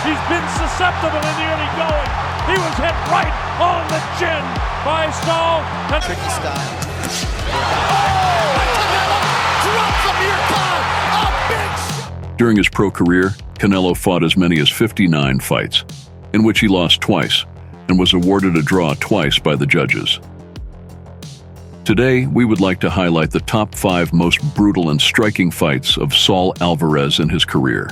He's been susceptible in the early going. He was hit right on the chin by Saul. Tricky style. Drops Amir Khan. A big. During his pro career, Canelo fought as many as 59 fights, in which he lost twice and was awarded a draw twice by the judges. Today, we would like to highlight the top 5 most brutal and striking fights of Saul Alvarez in his career.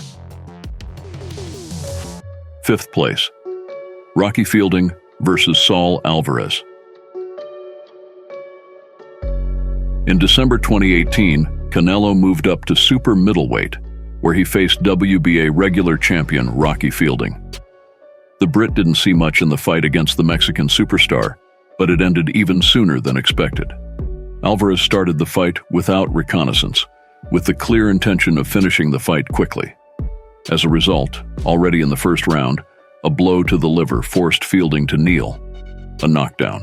5th place, Rocky Fielding versus Saul Alvarez. In December 2018, Canelo moved up to super middleweight, where he faced WBA regular champion Rocky Fielding. The Brit didn't see much in the fight against the Mexican superstar, but it ended even sooner than expected. Alvarez started the fight without reconnaissance, with the clear intention of finishing the fight quickly. As a result, already in the first round, a blow to the liver forced Fielding to kneel, a knockdown.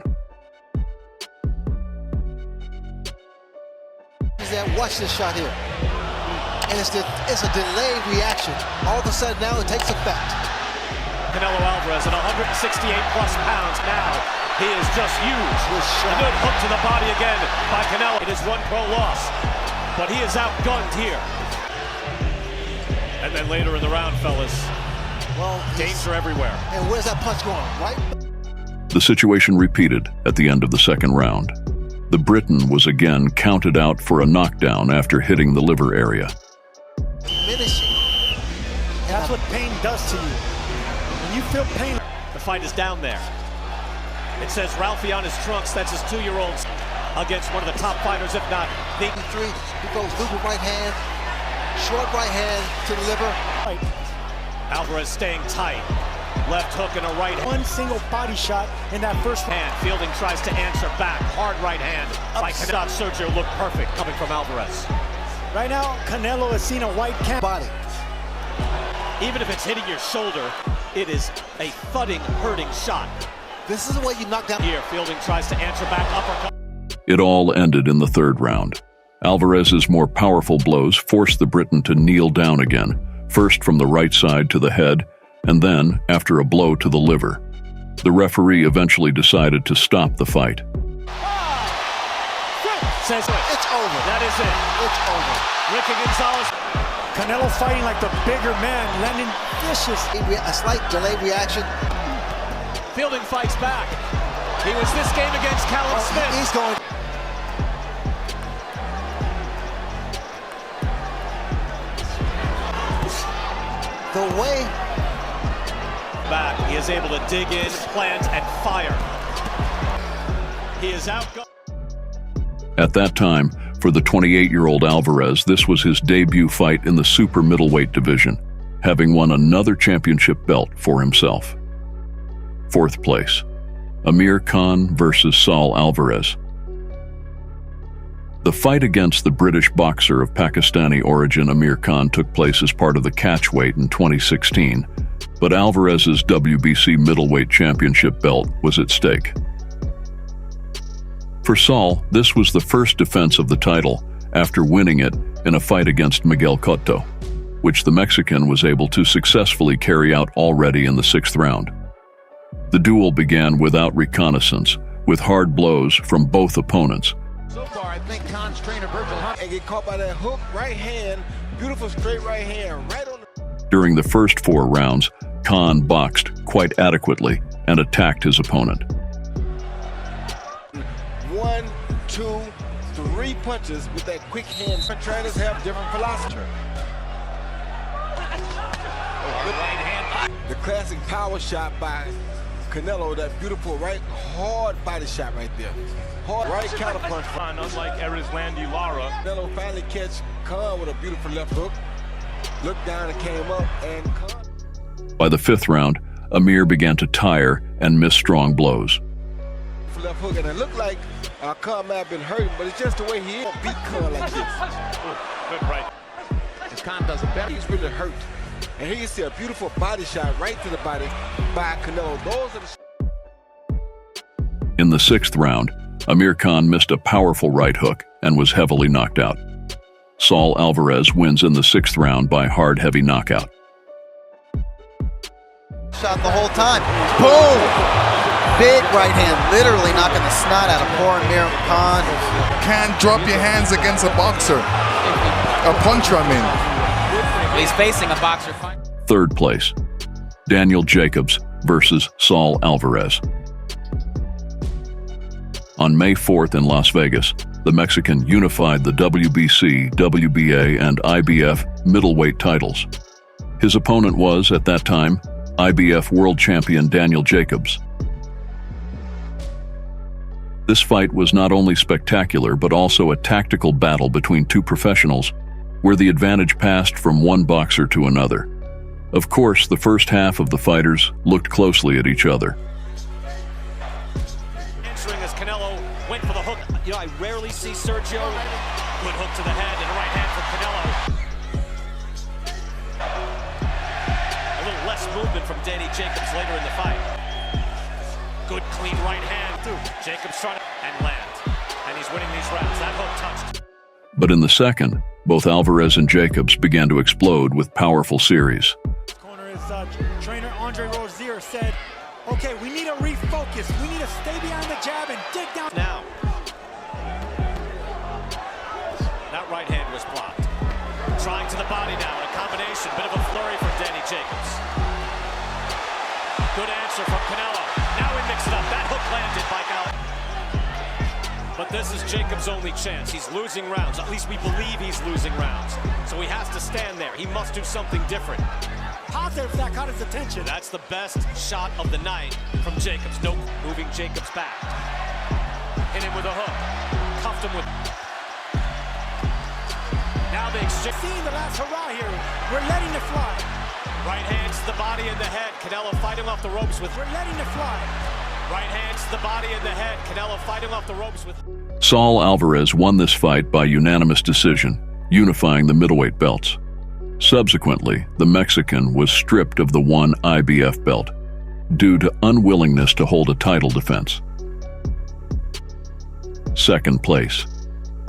Watch this shot here. And it's a delayed reaction. All of a sudden now it takes effect. Canelo Alvarez at 168+ pounds now. He is just huge. A good hook to the body again by Canelo. It is one pro loss, but he is outgunned here. And then later in the round, fellas, danger everywhere. And where's that punch going, right? The situation repeated at the end of the second round. The Briton was again counted out for a knockdown after hitting the liver area. Diminishing. That's what pain does to you. When you feel pain. The fight is down there. It says Ralphie on his trunks. That's his 2-year-old against one of the top fighters, if not the 3. He goes looping right hand, short right hand to the liver. Alvarez staying tight. Left hook and a right hand. One single body shot in that first hand. Fielding tries to answer back. Hard right hand. By Canelo. Sergio looked perfect coming from Alvarez. Right now, Canelo has seen a white body. Even if it's hitting your shoulder, it is a thudding, hurting shot. This is the way you knock down. Here, Fielding tries to answer back, uppercut. It all ended in the third round. Alvarez's more powerful blows forced the Briton to kneel down again, first from the right side to the head, and then after a blow to the liver. The referee eventually decided to stop the fight. Says it's over. That is it. It's over. Ricky Gonzalez. Canelo fighting like the bigger man, landing vicious. A slight delayed reaction. Fielding fights back. He was this game against Callum Smith. He's going. The way back, he is able to dig in, plant, and fire. He is outgunned. At that time, for the 28-year-old Alvarez, this was his debut fight in the super middleweight division, having won another championship belt for himself. 4th place, Amir Khan versus Saul Alvarez. The fight against the British boxer of Pakistani origin Amir Khan took place as part of the catchweight in 2016, but Alvarez's WBC middleweight championship belt was at stake. For Saul, this was the first defense of the title after winning it in a fight against Miguel Cotto, which the Mexican was able to successfully carry out already in the 6th round. The duel began without reconnaissance, with hard blows from both opponents. So far, I think Khan's trainer Virgil Hunt and get caught by that hook right hand, beautiful straight right hand, right on the... During the first 4 rounds, Khan boxed quite adequately and attacked his opponent. 1, 2, 3 punches with that quick hand. Different trainers have different philosophy. The classic power shot by Canelo, that beautiful right, hard body shot right there. Hard right counterpunch. Unlike Erislandy Lara. Canelo finally catch Khan with a beautiful left hook. Looked down and came up, and Khan... By the 5th round, Amir began to tire and miss strong blows. Left hook, and it looked like Khan might have been hurting, but it's just the way he is. Beat Khan like this. Good right. As Khan does it better, he's really hurt. And here you see a beautiful body shot right to the body by Canelo. Those are the... In the 6th round, Amir Khan missed a powerful right hook and was heavily knocked out. Saul Alvarez wins in the 6th round by hard, heavy knockout. shot the whole time. Boom! Big right hand, literally knocking the snot out of poor Amir Khan. Can't drop your hands against a boxer. A puncher, I mean. He's facing a boxer. Third place, Daniel Jacobs versus Saul Alvarez. On May 4th in Las Vegas, the Mexican unified the WBC, WBA, and IBF middleweight titles. His opponent was, at that time, IBF world champion Daniel Jacobs. This fight was not only spectacular but also a tactical battle between two professionals, where the advantage passed from one boxer to another. Of course, the first half of the fighters looked closely at each other. Answering as Canelo went for the hook. You know, I rarely see Sergio. Good hook to the head and a right hand for Canelo. A little less movement from Danny Jacobs later in the fight. Good clean right hand too. Jacobs trying to and land. And he's winning these rounds. That hook touched. But in the second, both Alvarez and Jacobs began to explode with powerful series. Trainer Andre Rozier said, okay, we need to refocus. We need to stay behind the jab and dig down. Now, that right hand was blocked. Trying to the body now in a combination. Bit of a flurry from Danny Jacobs. Good answer from Canelo. Now we mix it up. That hook landed by Gal. But this is Jacobs' only chance. He's losing rounds. At least we believe he's losing rounds. So he has to stand there. He must do something different. Positive that caught his attention. That's the best shot of the night from Jacobs. Nope, moving Jacobs back. Hit him with a hook. Cuffed him with... Now they exchange. Seeing the last hurrah here. We're letting it fly. Right hands to the body and the head. Canelo fighting off the ropes with... We're letting it fly. Right hands to the body and the head. Canelo fighting off the ropes with... Saul Alvarez won this fight by unanimous decision, unifying the middleweight belts. Subsequently, the Mexican was stripped of the one IBF belt due to unwillingness to hold a title defense. Second place,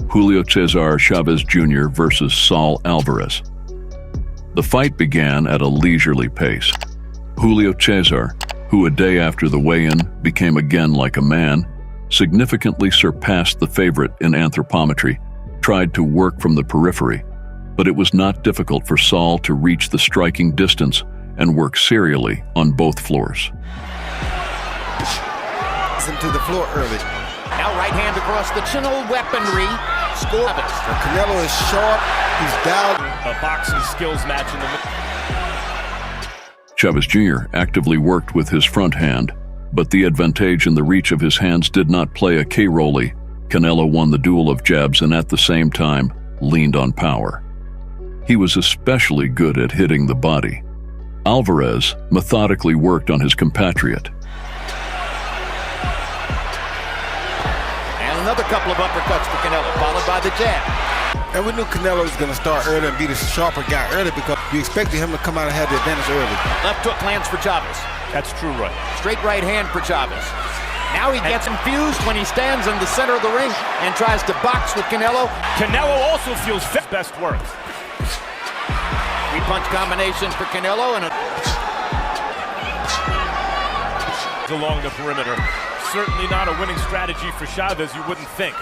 Julio Cesar Chavez Jr. versus Saul Alvarez. The fight began at a leisurely pace. Julio Cesar, who a day after the weigh-in became again like a man, significantly surpassed the favorite in anthropometry, tried to work from the periphery, but it was not difficult for Saul to reach the striking distance and work serially on both floors. Him to the floor early. Now right hand across the chin, old weaponry. Score. Canelo is sharp. He's down. A boxing skills match in the middle. Chavez Jr. actively worked with his front hand, but the advantage in the reach of his hands did not play a key role. Canelo won the duel of jabs and at the same time leaned on power. He was especially good at hitting the body. Alvarez methodically worked on his compatriot. And another couple of uppercuts for Canelo, followed by the jab. And we knew Canelo was going to start early and be the sharper guy early because you expected him to come out and have the advantage early. Left hook lands for Chavez. That's true, right? Straight right hand for Chavez. Now he gets confused when he stands in the center of the ring and tries to box with Canelo. Canelo also feels best work. Three-punch combination for Canelo and along the perimeter. Certainly not a winning strategy for Chavez, you wouldn't think.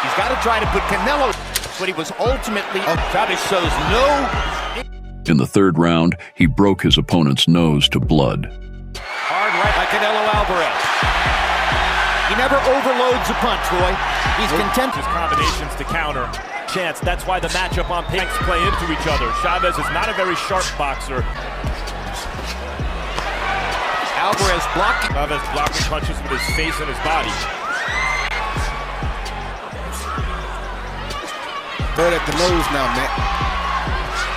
he's got to try to put Canelo, but he was ultimately... Chavez shows no... In the third round, he broke his opponent's nose to blood. Hard right by Canelo Alvarez. He never overloads a punch, Roy. He's content. His combinations to counter. Chance. That's why the matchup on pace play into each other. Chavez is not a very sharp boxer. Alvarez blocking. Chavez blocking punches with his face and his body. Third at the nose now, Matt.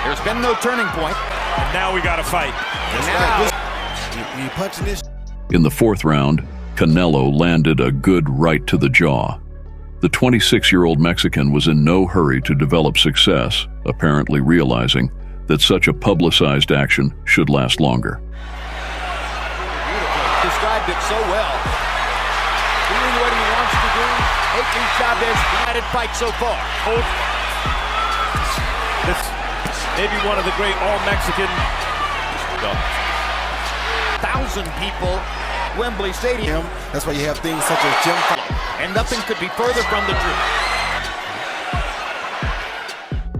There's been no turning point. And now we got to fight. And now... You punching this? In the fourth round, Canelo landed a good right to the jaw. The 26-year-old Mexican was in no hurry to develop success, apparently realizing that such a publicized action should last longer. Described it so well. Doing what he wants to do, making Chavez united fight so far. This may be one of the great all-Mexican. 1,000 people, Wembley Stadium. That's why you have things such as gym fight. And nothing could be further from the truth.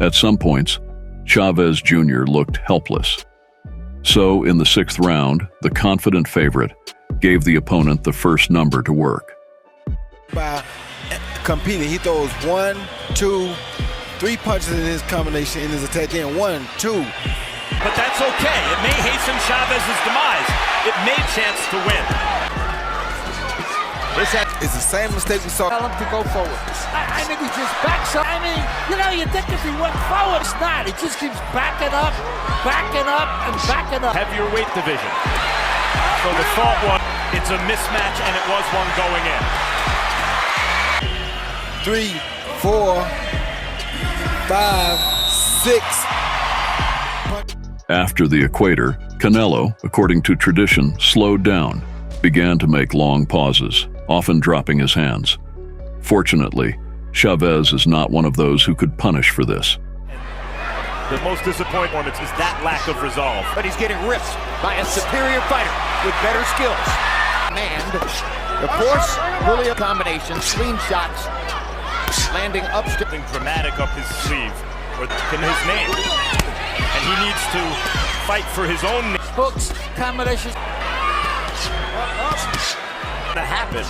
At some points, Chavez Jr. looked helpless. So, in the 6th round, the confident favorite gave the opponent the first number to work. By competing, he throws 1, 2, 3 punches in his combination in his attack. Then 1, 2. But that's okay. It may hasten Chavez's demise. It may chance to win. It's the same mistake we saw. Tell him to go forward. I mean, he just backs up. I mean, you know, you think if he went forward, it's not. He just keeps backing up, and backing up. Heavier weight division. So the thought was, it's a mismatch, and it was one going in. 3, 4, 5, 6. After the equator, Canelo, according to tradition, slowed down, began to make long pauses, often dropping his hands. Fortunately, Chavez is not one of those who could punish for this. The most disappointing performance is that lack of resolve. But he's getting ripped by a superior fighter with better skills. And, of course, Julio combinations, slingshot, landing upstairs. Something dramatic up his sleeve, or in his name. And he needs to fight for his own name. Hooks, combinations. To happen.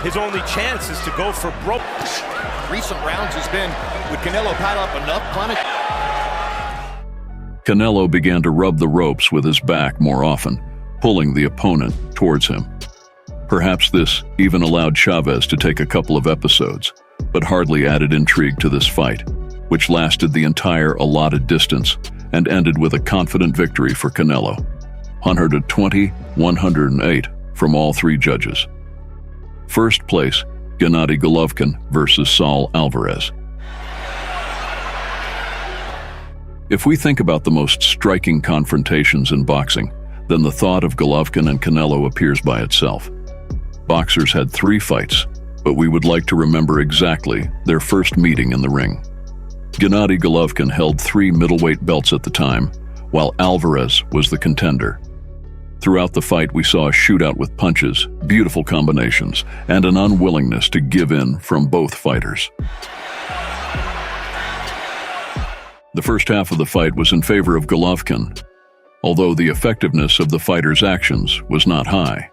His only chance is to go for broke. Recent rounds has been, would Canelo pile up enough punishment? Canelo began to rub the ropes with his back more often, pulling the opponent towards him. Perhaps this even allowed Chavez to take a couple of episodes, but hardly added intrigue to this fight, which lasted the entire allotted distance and ended with a confident victory for Canelo. 120-108 from all 3 judges. First place, Gennady Golovkin versus Saúl Álvarez. If we think about the most striking confrontations in boxing, then the thought of Golovkin and Canelo appears by itself. Boxers had 3 fights, but we would like to remember exactly their first meeting in the ring. Gennady Golovkin held 3 middleweight belts at the time, while Álvarez was the contender. Throughout the fight, we saw a shootout with punches, beautiful combinations, and an unwillingness to give in from both fighters. The first half of the fight was in favor of Golovkin, although the effectiveness of the fighter's actions was not high.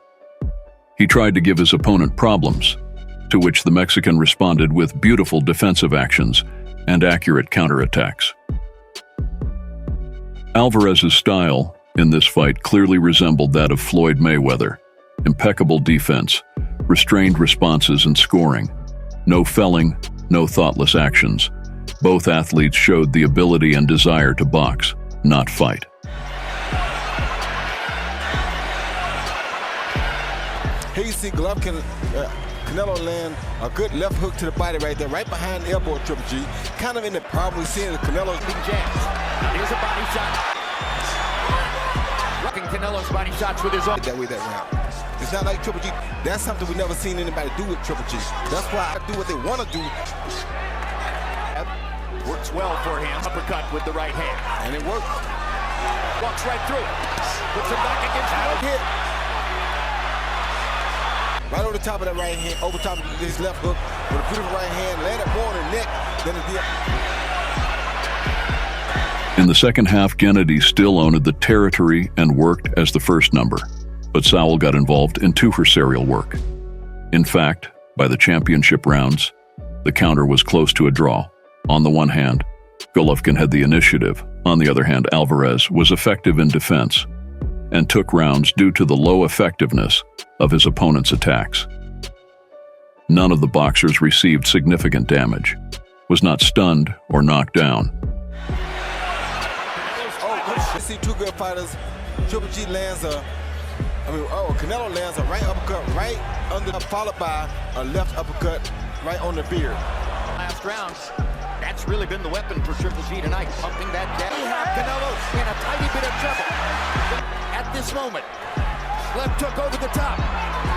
He tried to give his opponent problems, to which the Mexican responded with beautiful defensive actions and accurate counterattacks. Álvarez's style in this fight clearly resembled that of Floyd Mayweather. Impeccable defense, restrained responses and scoring. No felling, no thoughtless actions. Both athletes showed the ability and desire to box, not fight. Here you see Golovkin, Canelo land a good left hook to the body right there, right behind the elbow of Triple G. Kind of in the problem we're seeing is Canelo's Big jabs. Here's a body shot. Rocking Canelo's body shots with his own. That way that round. It's not like Triple G. That's something we never seen anybody do with Triple G. That's why I do what they want to do. Works well for him. Uppercut with the right hand. And it works. Walks right through it. Puts him back against the hit. Right over the top of that right hand, over top of his left hook, with a beautiful right hand, landed more on the neck than it did. In the second half, Gennady still owned the territory and worked as the first number, but Saúl got involved in 2 serial work. In fact, by the championship rounds, the counter was close to a draw. On the one hand, Golovkin had the initiative. On the other hand, Álvarez was effective in defense and took rounds due to the low effectiveness of his opponent's attacks. None of the boxers received significant damage, was not stunned or knocked down. I see 2 good fighters. Triple G lands Canelo lands a right uppercut right under, followed by a left uppercut right on the beard. Last rounds. That's really been the weapon for Triple G tonight, pumping that jab. Canelo in a tiny bit of trouble. At this moment, left hook over the top.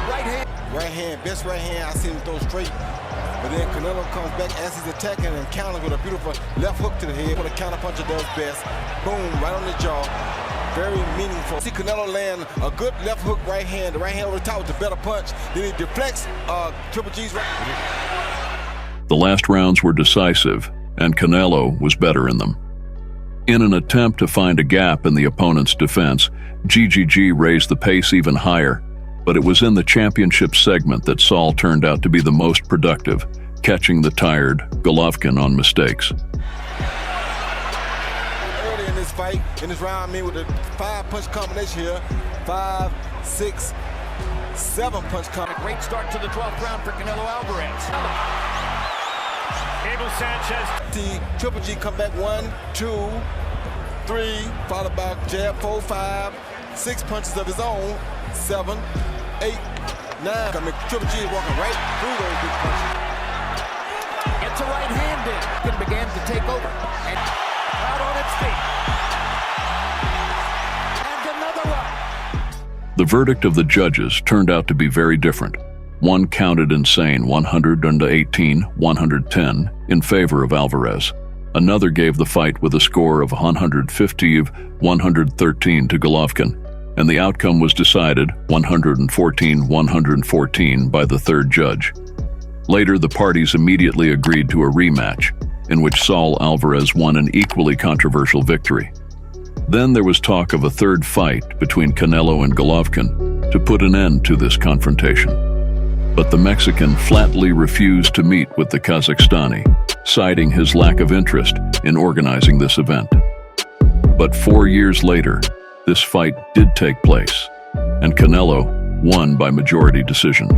Right hand. Right hand, best right hand. I seen him throw straight. But then Canelo comes back as he's attacking and counters with a beautiful left hook to the head. What a counter puncher does best. Boom, right on the jaw. very meaningful. See Canelo land a good left hook right hand. The right hand over the top with the better punch. Then he deflects Triple G's right. The last rounds were decisive, and Canelo was better in them. In an attempt to find a gap in the opponent's defense, GGG raised the pace even higher, but it was in the championship segment that Saul turned out to be the most productive, catching the tired Golovkin on mistakes. Early in this fight, in this round, with the 5-punch combination here, 5, 6, 7-punch combination. A great start to the 12th round for Canelo Alvarez. Abel Sanchez. See Triple G come back 1, 2, 3, followed by jab 4, 5, 6 punches of his own, 7, 8, 9. I mean, Triple G is walking right through those big punches. Gets a right hand in. Began to take over. And out on its feet. And another one. The verdict of the judges turned out to be very different. One counted insane 118-110 in favor of Alvarez. Another gave the fight with a score of 150-113 to Golovkin, and the outcome was decided 114-114 by the third judge. Later, the parties immediately agreed to a rematch, in which Saul Alvarez won an equally controversial victory. Then there was talk of a third fight between Canelo and Golovkin to put an end to this confrontation. But the Mexican flatly refused to meet with the Kazakhstani, citing his lack of interest in organizing this event. But 4 years later, this fight did take place, and Canelo won by majority decision.